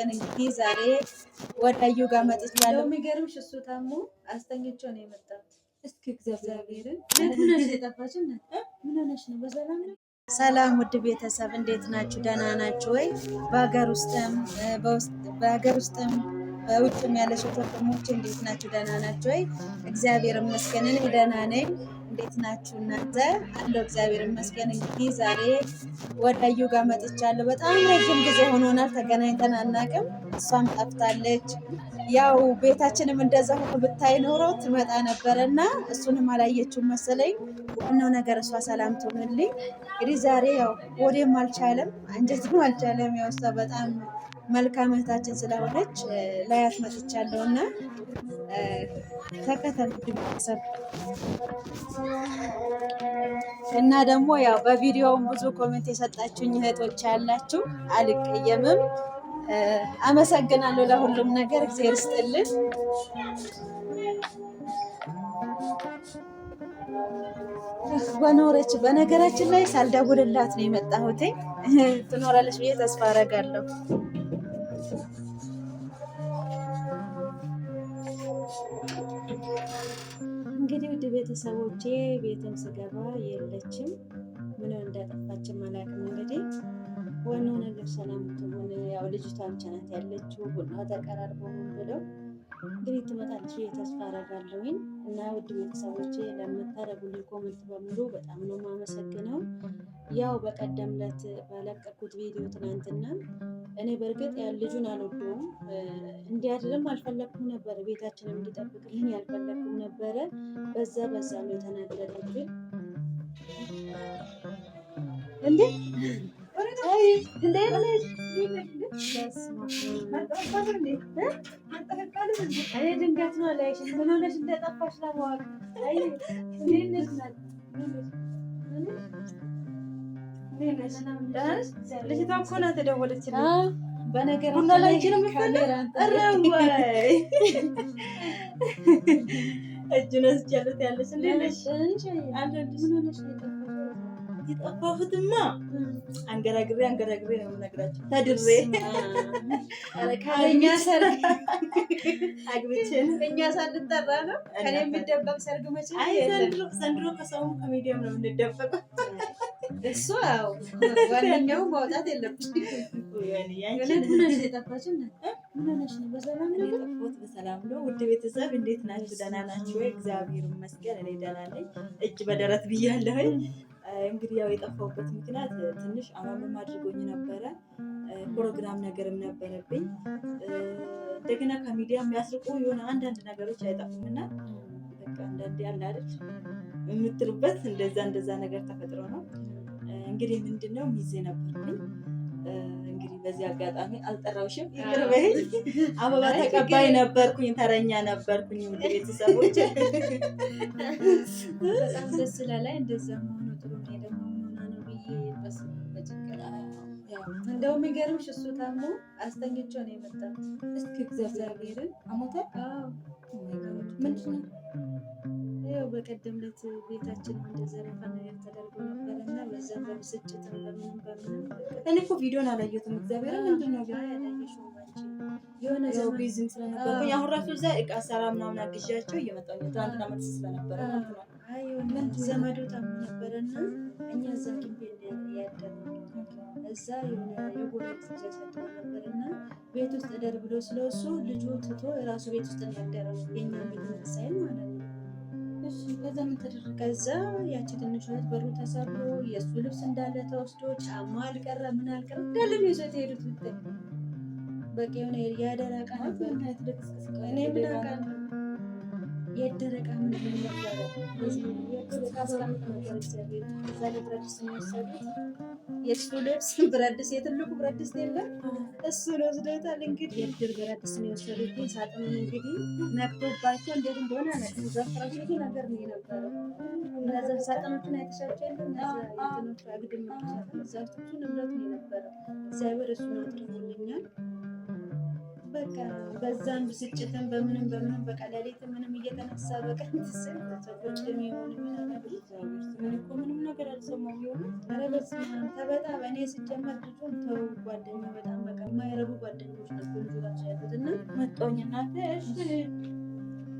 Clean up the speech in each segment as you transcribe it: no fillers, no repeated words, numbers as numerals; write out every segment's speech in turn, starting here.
እንግዲህ ዛሬ ወዳዩ ጋር መጥቻለሁ። የሚገርምሽ እሱ ታሞ አስተኝቼው ነው የመጣሁት። እስኪ እግዚአብሔርን ምን ሆነሽ ነው? በሰላም ነው? ሰላም ውድ ቤተሰብ እንዴት ናችሁ? ደህና ናችሁ ወይ? በሀገር ውስጥም በውጭም ያለሽው ወንድሞቼ እንዴት ናችሁ? ደህና ናችሁ ወይ? እግዚአብሔር ይመስገን እኔ ደህና ነኝ። እንዴት ናችሁ እናንተ? አለው እግዚአብሔር ይመስገን። እንግዲህ ዛሬ ወዳዩ ጋር መጥቻለሁ። በጣም ረጅም ጊዜ ሆኖናል፣ ተገናኝተን አናውቅም። እሷም ጠፍታለች። ያው ቤታችንም እንደዛ ሆኖ ብታይ ኖሮ ትመጣ ነበረና እሱንም አላየችውም መሰለኝ። ዋናው ነገር እሷ ሰላም ትሆንልኝ። እንግዲህ ዛሬ ያው ወዴም አልቻለም፣ አንጀትም አልቻለም። ያው እሷ በጣም መልካም እህታችን ስለሆነች ላያት መጥቻለሁ እና ተከተል ቤተሰብ እና ደግሞ ያው በቪዲዮውም ብዙ ኮሜንት የሰጣችሁኝ እህቶች ያላችሁ አልቀየምም። አመሰግናለሁ ለሁሉም ነገር እግዚአብሔር ይስጥልን። በኖረች በነገራችን ላይ ሳልደውልላት ነው የመጣሁት። ትኖራለች ብዬ ተስፋ አደርጋለሁ። እንግዲህ ውድ ቤተሰቦቼ ቤትም ስገባ የለችም፣ ምን እንዳጠፋችም አላውቅም። እንግዲህ ዋናው ነገር ሰላም ትሆን። ያው ልጅቷ ብቻ ናት ያለችው። ቡና ተቀራርቦ ብለው እንግዲህ ትመጣለች ብዬ ተስፋ አደርጋለሁኝ። እና ውድ ቤተሰቦቼ ለምታደርጉልኝ ኮመንት በሙሉ በጣም ነው የማመሰግነው። ያው በቀደም ዕለት ባለቀኩት ቪዲዮ ትናንትና እኔ በእርግጥ ያ ልጁን አልወደውም፣ እንዲያድርም አልፈለግኩም ነበረ፣ ቤታችንም እንዲጠብቅልኝ ያልፈለግኩም ነበረ። በዛ ነው የተናደደብኝ። እንዴ እኔ ድንገት ነው ላይሽ ምን ሆነሽ እንደጠፋሽ ለማወቅ። ልጅቷ እኮ ናት የደወለችልኝ። በነገራችን እጁን ወስጃለሁ ያለች የጠፋሁትማ አንገራግሬ ነው የምነግራቸው። ተድሬ ከእኛ ሰርግ አግብቼን እኛ ሳንጠራ ነው ከኔ የሚደበቅ ሰርግ መቼ? ዘንድሮ ከሰውም ከሚዲያም ነው የምንደበቀው። እሱ ያው ዋነኛው ማውጣት የለብሽም። በሰላም ነው። ውድ ቤተሰብ እንዴት ናችሁ? ደህና ናችሁ ወይ? እግዚአብሔር ይመስገን እኔ ደህና ነኝ። እጅ በደረት ብያለሁኝ። እንግዲህ ያው የጠፋሁበት ምክንያት ትንሽ አማምም አድርጎኝ ነበረ። ፕሮግራም ነገርም ነበረብኝ። እንደገና ከሚዲያ የሚያስርቁ የሆነ አንዳንድ ነገሮች አይጠፉምና በቃ አንዳንዴ ያለ አይደል የምትሉበት እንደዛ ነገር ተፈጥሮ ነው። እንግዲህ ምንድነው ሚዜ ነበርኩኝ። እንግዲህ በዚህ አጋጣሚ አልጠራውሽም፣ ይቅር በይኝ። አበባ ተቀባይ ነበርኩኝ፣ ተረኛ ነበርኩኝ። ውድ ቤተሰቦች በጣም ደስ ይላል። እንደዛ መሆኑ ጥሩ ነው። ደግሞ ሆና ነው ብዬ በጭንቀት እንደው የሚገርምሽ እሱ ታሞ አስተኝቼው ነው የመጣሁት። እስኪ እግዚአብሔርን አሞታ ምንድን ነው ያው በቀደም ዕለት ቤታችን እንደዘረፋ ነገር ተደርጎ ነበርና በዛ በብስጭትም በምንም እኔ እኮ ቪዲዮን አላየሁትም። እግዚአብሔር ምንድን ነው ያላየሽው አንቺ? የሆነ ዘው ቢዝም ስለነበርኩኝ አሁን ራሱ እዛ እቃ ሰራ ምናምን አግዣቸው እየመጣሁ ነው። ትናንትና መልስ ስለነበረ አይ የሆነ ዘመዱ ታሞ ነበርና እኛ እዛ ግቢ ያደረው እዛ የሆነ የጎረቤት ልጅ ያሳደረ ነበርና ቤት ውስጥ እደር ብሎ ስለወሱ ልጁ ትቶ የራሱ ቤት ውስጥ ያደረው የኛ ቤት መሳይል ማለት ነው። ከዛ ምን ተደረገ? ከዛ ያቺ ትንሿ ልጅ በሩ ተሰብሮ የእሱ ልብስ እንዳለ ተወስዶ ጫማ አልቀረ ምን አልቀረ እንዳለ ነው ይዘው የሄዱት። ብታይ በቃ የሆነ ያደረቃ ነበር። እኔ ምን አውቃለሁ የደረቃ ምን ነበረ እዚህ የደረቃ ሰላምት ነበር። እግዚአብሔር እዛ ብረት ድስት ነው የወሰዱት። የእሱ ልብስ ብረት ድስት የትልቁ ብረት ድስት የለም እሱን ወስደውታል። እንግዲህ የድር ብረት ድስት ነው የወሰዱት። ሳጥኑን እንግዲህ ነክቶባቸው እንዴት እንደሆነ አላውቅም። ዘፍራሽ ይሄ ነገር ነው የነበረው። እነዛ ሳጥኖችን አይተሻቸው የለም? እነዛ የትኖቹ አግድም ሳጥን እዛ ውስጥ ብዙ ንብረት ነው የነበረው። እግዚአብሔር እሱን አትርፎልኛል። በቃ በዛም ብስጭትም በምንም በቃ ሌሊት ምንም እየተነሳ በቀን ትስል ተሰጥቶ የሚሆን ምንም ነገር አልሰማሁም። የሆነ ኧረ በስመ አብ ተበጣም። እኔ ስጀመር ልጁን ተው ጓደኛ በጣም በቃ የማይረቡ ጓደኞች ነበሩ ልጁ ራሱ ያሉት እና መጣሁኝ እናቴ እሺ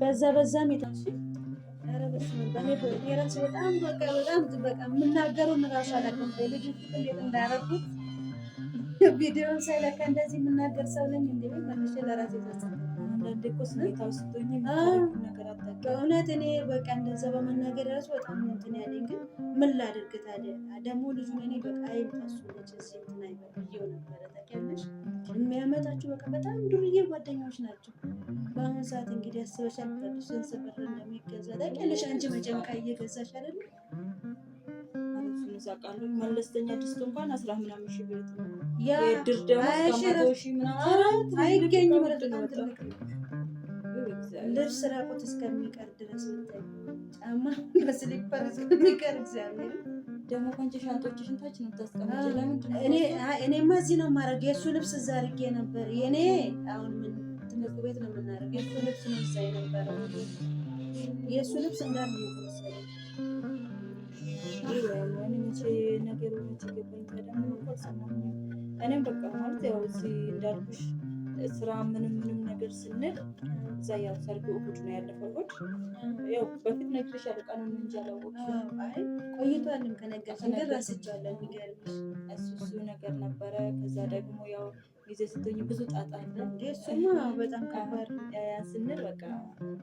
በዛም የታሽ ኧረ በስመ አብ እኔ ራሱ በጣም በቃ የምናገረውን እራሱ አላውቅም። ልጁ እንዴት እንዳደረኩት ቪዲዮውን ሳይለካ እንደዚህ የምናገር ሰው ነኝ እንዴ? መልሼ ለራሴ ተሰማ። አንዳንዴ እኮ ስሜታዊ ስትሆኝ ነገር አታውቂም። በእውነት እኔ በቃ እንደዛ በመናገር ራሱ በጣም እንትን ያለኝ፣ ግን ምን ላድርግ ታዲያ ደግሞ ልጁን እኔ በቃ አይምታሱ ልጅ እንትን አይበልየው ነበረ ታውቂያለሽ። የሚያመጣችሁ በቃ በጣም ዱርዬ ጓደኞች ናቸው። በአሁኑ ሰዓት እንግዲህ አስበሻል ስንት ብር እንደሚገዛ ታውቂያለሽ። አንቺ መቼም ዕቃ እየገዛሽ አይደል? ይዛቃሉ መለስተኛ ድስት እንኳን 10 ምናምን ሺህ ብር ነው። ያ የድር ደግሞ 100 ሺህ ምናምን አይገኝም። ልብስ ራቁት እስከሚቀር ድረስ ጫማ በስሊፐር እስከሚቀር እግዚአብሔር ደግሞ ከአንቺ ሻንጦችሽን ታች ነው የምታስቀምጪው። ለምንድን ነው እኔማ እዚህ ነው የማደርግ። የእሱ ልብስ እዛ አድርጌ ነበር። የኔ አሁን ምን ትምህርት ቤት ነው የምናደርግ። የእሱ ልብስ ነው እዛ የነበረው። የእሱ ልብስ እንዳለ የተወሰደ ነገሮች ገባኝ። ደግሞ እኔም በቃ ማለት ያው እዚህ እንዳልኩሽ ስራ ምንም ነገር ስንል እዛ ያው ሰርግ እሑድ ነው ያለፈው። ያው በፊት ነግሬሻለሁ ቀኑን እንጂ አላወቅሽም። አይ ቆይቷልም ከነገርሽኝ ግን ረስቼዋለሁ። የሚገርምሽ እሱ ነገር ነበረ። ከዛ ደግሞ ያው ጊዜ ስትሆኝ ብዙ ጣጣ አለ። እሱማ በጣም ከባድ ስንል በቃ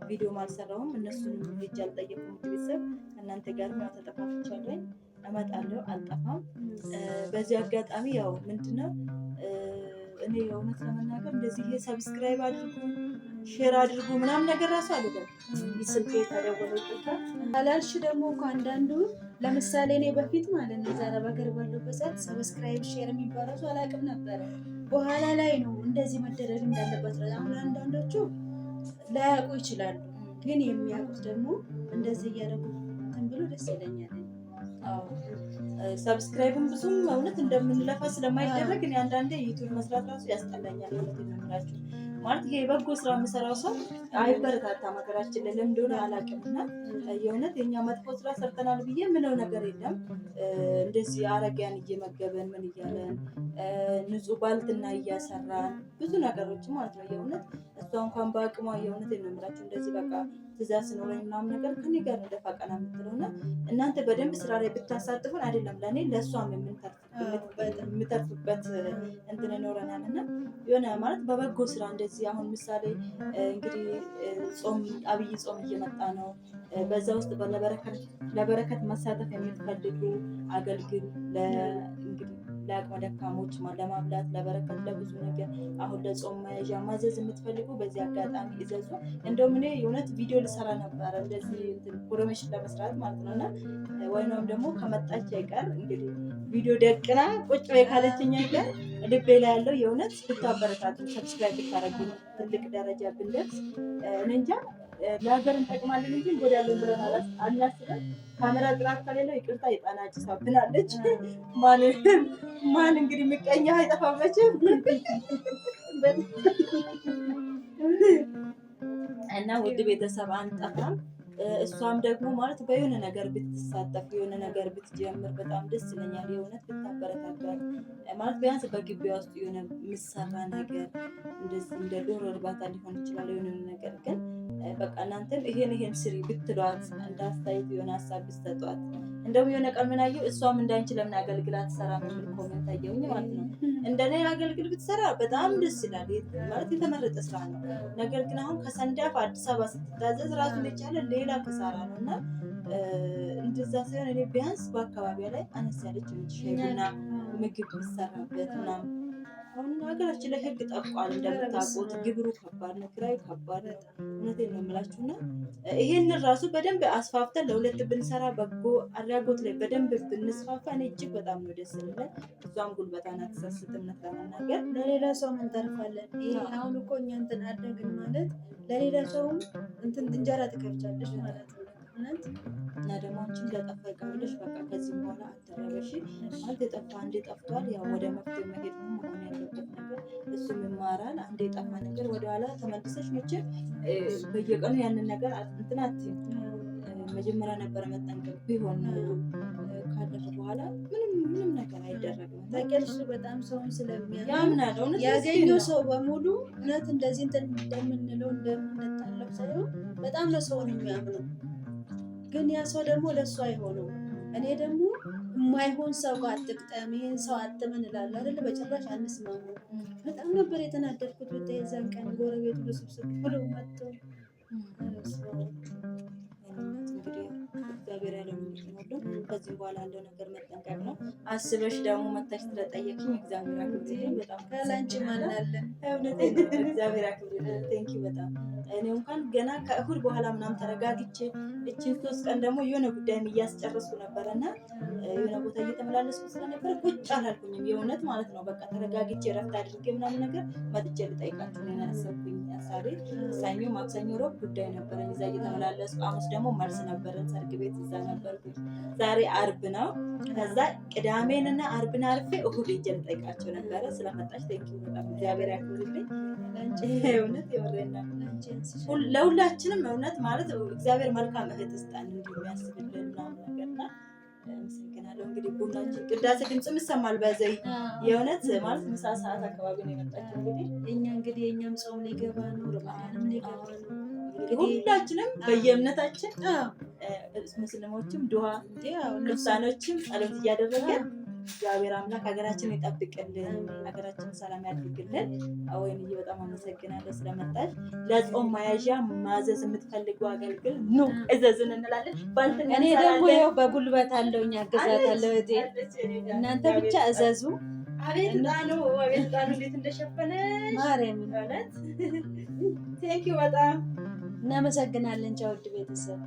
ቪዲዮም አልሰራሁም። እነሱንም ሄጄ አልጠየኩም። ቤተሰብ እናንተ ጋር ነው ተጠፋፍቻለሁ። እመጣለሁ አልጠፋም። በዚህ አጋጣሚ ያው ምንድነው እኔ እውነት ለመናገር እንደዚህ ሰብስክራይብ አድርጉ ሼር አድርጉ ምናምን ነገር ራሱ አይደለም። ስልክ ተደወለልኝ አላልሽ ደግሞ እኮ አንዳንዱ ለምሳሌ እኔ በፊት ማለት ነው ዛሬ በገር ባለበት ሰዓት ሰብስክራይብ ሼር የሚባለው ሰው አላውቅም ነበረ። በኋላ ላይ ነው እንደዚህ መደረግ እንዳለበት። አሁን አንዳንዶቹ ላያውቁ ይችላሉ፣ ግን የሚያውቁት ደግሞ እንደዚህ እያደረጉ እንትን ብሎ ደስ ይለኛል። ሰብስክራይብም ብዙም እውነት እንደምንለፋ ስለማይደረግ እኔ አንዳንዴ ዩቲዩብ መስራት ራሱ ያስጠላኛል። እውነት የምንላችሁ ማለት ይሄ በጎ ስራ የምሰራው ሰው አይበረታታም ሀገራችን ላይ ለምን እንደሆነ አላውቅም። እና የእውነት የኛ መጥፎ ስራ ሰርተናል ብዬ ምለው ነገር የለም። እንደዚህ አረጊያን እየመገበን ምን እያለን ንጹህ ባልትና እያሰራን ብዙ ነገሮች ማለት ነው። የእውነት እሷ እንኳን በአቅሟ የእውነት የምንላችሁ እንደዚህ በቃ ትእዛዝ ሲኖረኝ ምናምን ነገር ከኔ ጋር እንደፋ ቀና የምትለው እና እናንተ በደንብ ስራ ላይ ብታሳትፉን አይደለም ለእኔ ለእሷም የምተርፍበት እንትን ይኖረናል። እና የሆነ ማለት በበጎ ስራ እንደዚህ አሁን ምሳሌ እንግዲህ ጾም አብይ ጾም እየመጣ ነው። በዛ ውስጥ ለበረከት መሳተፍ የምትፈልጉ አገልግሉ። እንግዲህ ለአቅመ ደካሞች ለማብላት ለበረከት ለብዙ ነገር አሁን ለጾም መያዣ ማዘዝ የምትፈልጉ በዚህ አጋጣሚ ይዘዙ። እንደውም እኔ የእውነት ቪዲዮ ልሰራ ነበረ እንደዚህ ፕሮሞሽን ለመስራት ማለት ነው። እና ወይም ደግሞ ከመጣች አይቀር እንግዲህ ቪዲዮ ደቅና ቁጭ ወይ ካለችኝ አይቀር ልቤ ላይ ያለው የእውነት ብታበረታቱ ሰብስክራይብ ብታረጉ ትልቅ ደረጃ ብንደርስ እኔ እንጃ ለሀገር እንጠቅማለን እንጂ እንጎዳለን ብለን አናስብም። ካሜራ ጥራት ከሌለው ይቅርታ የጣና ጭስ አብናለች። ማን እንግዲህ ምቀኛ አይጠፋበችም። እና ውድ ቤተሰብ አንጠፋም። እሷም ደግሞ ማለት በየሆነ ነገር ብትሳተፍ የሆነ ነገር ብትጀምር በጣም ደስ ይለኛል። የእውነት ብታበረታቷል ማለት ቢያንስ በግቢያ ውስጥ የሆነ የሚሰራ ነገር እንደዚህ እንደ ዶሮ እርባታ ሊሆን ይችላል። የሆነ ነገር ግን በቃ እናንተም ይሄን ስሪ ብትሏት እንዳስተያየት የሆነ ሀሳብ ብትሰጧት። እንደውም የሆነ ቀን ምን አየሁ እሷም እንዳንቺ ለምን አገልግላ ትሰራ የሚል ኮሜንት አየሁኝ ማለት ነው። እንደኔ አገልግል ብትሰራ በጣም ደስ ይላል ማለት የተመረጠ ስራ ነው። ነገር ግን አሁን ከሰንዳፋ አዲስ አበባ ስትታዘዝ ራሱን የቻለ ሌላ ከሳራ ነው። እና እንደዛ ሳይሆን እኔ ቢያንስ በአካባቢያ ላይ አነስ ያለች ሻይ ቡና ምግብ ቢሰራበት ምናምን። አሁን ሀገራችን ላይ ህግ ጠብቋል እንደምታውቁት። ግብሩ ከባድ ነው፣ ኪራዩ ከባድ ነው። እውነቴን ነው የምላችሁ። እና ይሄንን ራሱ በደንብ አስፋፍተን ለሁለት ብንሰራ በጎ አድራጎት ላይ በደንብ ብንስፋፋ እኔ እጅግ በጣም ነው ደስ ይላል። እሷም ጉልበታን አትሰስትምነት ለመናገር ለሌላ ሰው እንተርፋለን። ይሄ አሁን እኮ እኛ እንትን አደግን ማለት ለሌላ ሰውም እንትን እንጀራ ትከፍቻለሽ ማለት ነው። እና ደግሞ አንቺም ለጠፋ ይቀርልሽ። በቃ ከዚህ በኋላ አትረበሽ ማለት የጠፋ አንዴ ጠፍቷል። ያው ወደ መፍትሄ መሄድ ነው መሆን ያለበት ነገር። እሱም ይማራል። አንዴ የጠፋ ነገር ወደኋላ ተመልሰሽ መቼም በየቀኑ ያንን ነገር እንትን አትይም። መጀመሪያ ነበረ መጠንቀቅ ቢሆን ካለፈ በኋላ ምንም ነገር አይደረግም። ታውቂያለሽ በጣም ሰውን ያምናል። እውነት ያገኘው ሰው በሙሉ እውነት እንደዚህ እንደምንለው እንደምንጣለው ሳይሆን በጣም ነው ሰውን የሚያምነው። ግን ያ ሰው ደግሞ ለእሱ አይሆነው። እኔ ደግሞ የማይሆን ሰው ጋር አትግጠም፣ ይሄን ሰው አትመን እላለሁ አይደለ? በጭራሽ አንስማሙ። በጣም ነበር የተናደድኩት። ብታይ የዛን ቀን ጎረቤቱ በስብስብ ብሎ መጥተው እግዚአብሔር ያለው ነው። ከዚህ በኋላ ያለው ነገር መጠንቀቅ ነው። አስበሽ ደግሞ መታሽ ስለጠየቅኝ እግዚአብሔር ያክብርልኝ። በጣም ከላንቺ ማናለን እውነቴን ነው። እግዚአብሔር ያክብርልኝ። ቴንኪው በጣም እኔ እንኳን ገና ከእሁድ በኋላ ምናምን ተረጋግቼ እችን 3 ቀን ደግሞ የሆነ ጉዳይም እያስጨረስኩ ነበረና የሆነ ቦታ እየተመላለስኩ ስለነበረ ቁጭ አላልኩኝም። የእውነት ማለት ነው። በቃ ተረጋግቼ ረፍት አድርጌ ምናምን ነገር መጥቼ ልጠይቃችሁ ነው ያሰብኩኝ። ሀሳቤ ሰኞ፣ ማክሰኞ፣ ሮብ ጉዳይ ነበረኝ እዛ እየተመላለስኩ። ሐሙስ ደግሞ መልስ ነበረን ሰርግ ቤት እዛ ነበርኩኝ። ዛሬ አርብ ነው። ከዛ ቅዳሜንና አርብን አርፌ እሁድ ሄጄ ልጠይቃቸው ነበረ። ስለመጣች ቴንኪው በጣም እግዚአብሔር ያክብርልኝ። እውነት የወሬና ለሁላችንም እውነት ማለት እግዚአብሔር መልካም እህት ስጣን እንዲሁ የሚያስብልን ምናምን ነገርና አመሰግናለሁ። እንግዲህ ቡናችን ቅዳሴ ድምፅም ይሰማል። በዘይ የእውነት ማለት ምሳ ሰዓት አካባቢ ነው የመጣችው። እንግዲህ የእኛም ጾም ሊገባ ነው፣ ረመዳንም ሊገባ ነው። ሁላችንም በየእምነታችን ሙስሊሞችም ዱዓ ክርስቲያኖችም ጸሎት እያደረገን እግዚአብሔር አምላክ ሀገራችንን ይጠብቅልን፣ ሀገራችንን ሰላም ያድርግልን። ወይንዬ በጣም አመሰግናለሁ ስለመጣች። ለጾም መያዣ ማዘዝ የምትፈልጉ አገልግል ኑ እዘዙን እንላለን። እኔ ደግሞ ያው በጉልበት አለውኝ አገዛታለሁ። እናንተ ብቻ እዘዙ። አቤት ጣኑ እንዴት እንደሸፈነ ማርያም ማለት ቴንኪው በጣም እናመሰግናለን። ቻው ውድ ቤተሰብ።